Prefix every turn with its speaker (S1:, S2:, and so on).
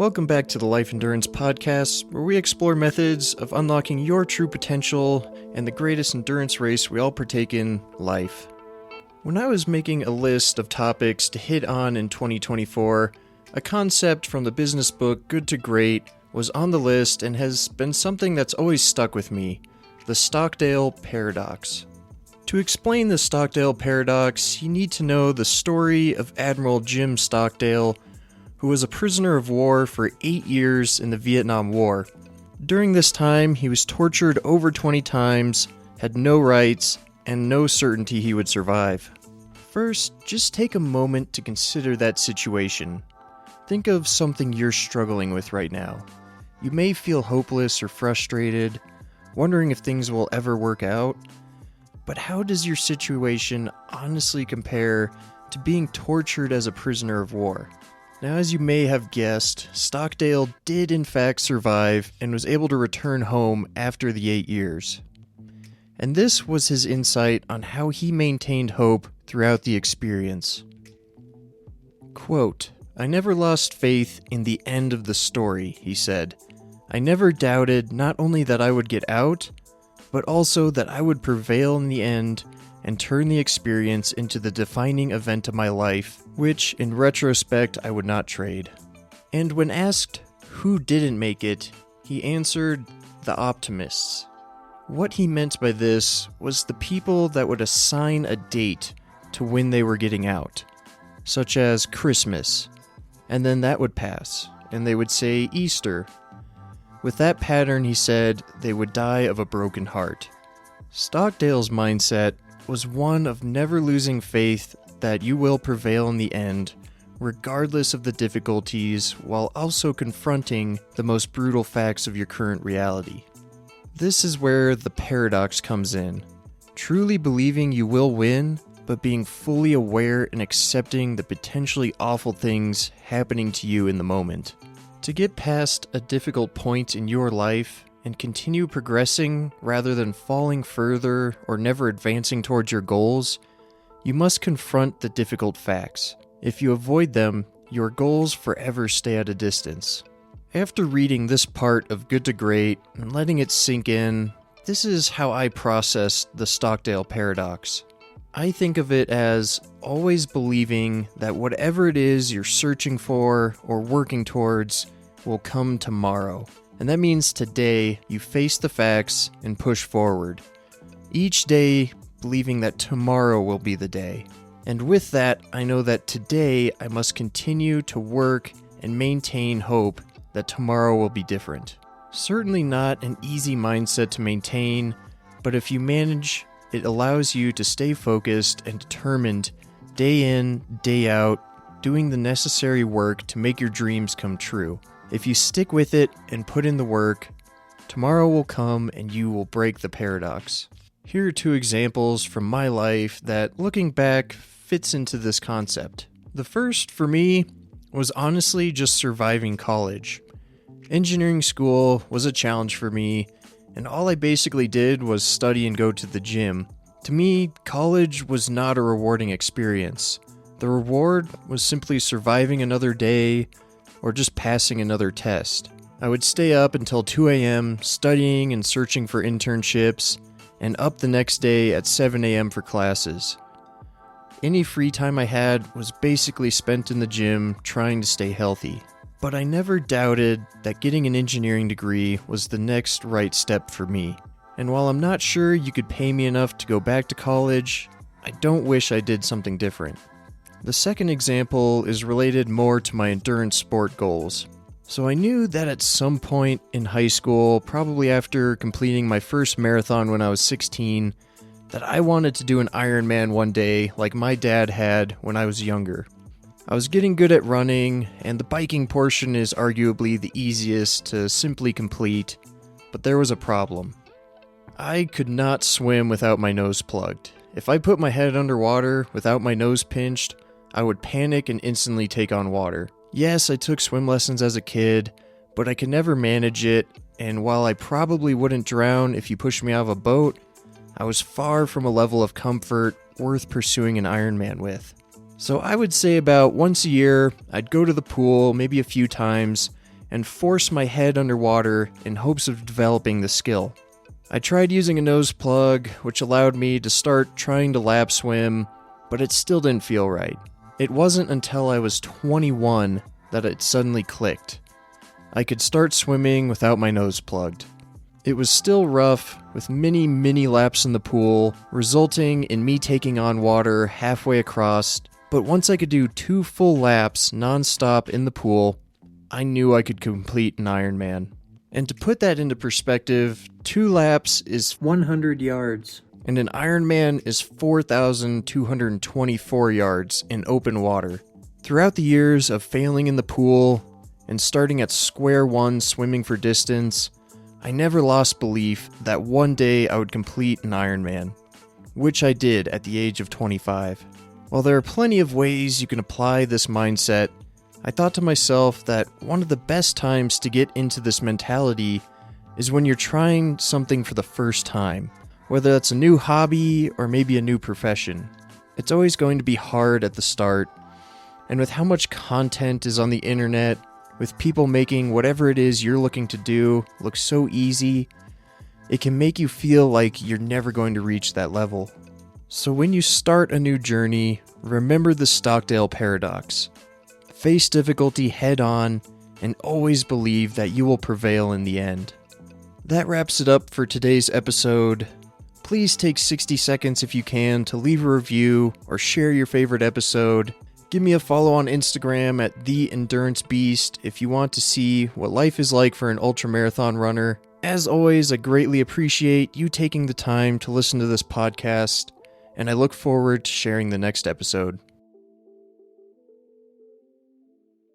S1: Welcome back to the Life Endurance Podcast, where we explore methods of unlocking your true potential and the greatest endurance race we all partake in, life. When I was making a list of topics to hit on in 2024, a concept from the business book Good to Great was on the list and has been something that's always stuck with me, the Stockdale Paradox. To explain the Stockdale Paradox, you need to know the story of Admiral Jim Stockdale, who was a prisoner of war for 8 years in the Vietnam War. During this time, he was tortured over 20 times, had no rights, and no certainty he would survive. First, just take a moment to consider that situation. Think of something you're struggling with right now. You may feel hopeless or frustrated, wondering if things will ever work out. But how does your situation honestly compare to being tortured as a prisoner of war? Now, as you may have guessed, Stockdale did in fact survive and was able to return home after the 8 years. And this was his insight on how he maintained hope throughout the experience. Quote, "I never lost faith in the end of the story," he said. "I never doubted not only that I would get out, but also that I would prevail in the end and turn the experience into the defining event of my life, which, in retrospect, I would not trade." And when asked who didn't make it, he answered, the optimists. What he meant by this was the people that would assign a date to when they were getting out, such as Christmas, and then that would pass, and they would say Easter. With that pattern, he said, they would die of a broken heart. Stockdale's mindset was one of never losing faith that you will prevail in the end, regardless of the difficulties, while also confronting the most brutal facts of your current reality. This is where the paradox comes in. Truly believing you will win, but being fully aware and accepting the potentially awful things happening to you in the moment. To get past a difficult point in your life and continue progressing rather than falling further or never advancing towards your goals, you must confront the difficult facts. If you avoid them, your goals forever stay at a distance. After reading this part of Good to Great and letting it sink in, this is how I process the Stockdale Paradox. I think of it as always believing that whatever it is you're searching for or working towards will come tomorrow. And that means today you face the facts and push forward. Each day believing that tomorrow will be the day. And with that, I know that today I must continue to work and maintain hope that tomorrow will be different. Certainly not an easy mindset to maintain, but if you manage, it allows you to stay focused and determined day in, day out, doing the necessary work to make your dreams come true. If you stick with it and put in the work, tomorrow will come and you will break the paradox. Here are 2 examples from my life that, looking back, fits into this concept. The first, for me, was honestly just surviving college. Engineering school was a challenge for me, and all I basically did was study and go to the gym. To me, college was not a rewarding experience. The reward was simply surviving another day or just passing another test. I would stay up until 2 a.m. studying and searching for internships, and up the next day at 7 a.m. for classes. Any free time I had was basically spent in the gym trying to stay healthy. But I never doubted that getting an engineering degree was the next right step for me. And while I'm not sure you could pay me enough to go back to college, I don't wish I did something different. The second example is related more to my endurance sport goals. So I knew that at some point in high school, probably after completing my first marathon when I was 16, that I wanted to do an Ironman one day like my dad had when I was younger. I was getting good at running, and the biking portion is arguably the easiest to simply complete, but there was a problem. I could not swim without my nose plugged. If I put my head underwater without my nose pinched, I would panic and instantly take on water. Yes, I took swim lessons as a kid, but I could never manage it, and while I probably wouldn't drown if you pushed me out of a boat, I was far from a level of comfort worth pursuing an Ironman with. So I would say about once a year, I'd go to the pool, maybe a few times, and force my head underwater in hopes of developing the skill. I tried using a nose plug, which allowed me to start trying to lap swim, but it still didn't feel right. It wasn't until I was 21 that it suddenly clicked. I could start swimming without my nose plugged. It was still rough, with many laps in the pool, resulting in me taking on water halfway across, but once I could do 2 full laps non-stop in the pool, I knew I could complete an Ironman. And to put that into perspective, 2 laps is 100 yards, and an Ironman is 4,224 yards in open water. Throughout the years of failing in the pool and starting at square one swimming for distance, I never lost belief that one day I would complete an Ironman, which I did at the age of 25. While there are plenty of ways you can apply this mindset, I thought to myself that one of the best times to get into this mentality is when you're trying something for the first time, whether that's a new hobby or maybe a new profession. It's always going to be hard at the start, and with how much content is on the internet, with people making whatever it is you're looking to do look so easy, it can make you feel like you're never going to reach that level. So when you start a new journey, remember the Stockdale Paradox. Face difficulty head on, and always believe that you will prevail in the end. That wraps it up for today's episode. Please take 60 seconds if you can to leave a review or share your favorite episode. Give me a follow on Instagram at The Endurance Beast if you want to see what life is like for an ultramarathon runner. As always, I greatly appreciate you taking the time to listen to this podcast, and I look forward to sharing the next episode.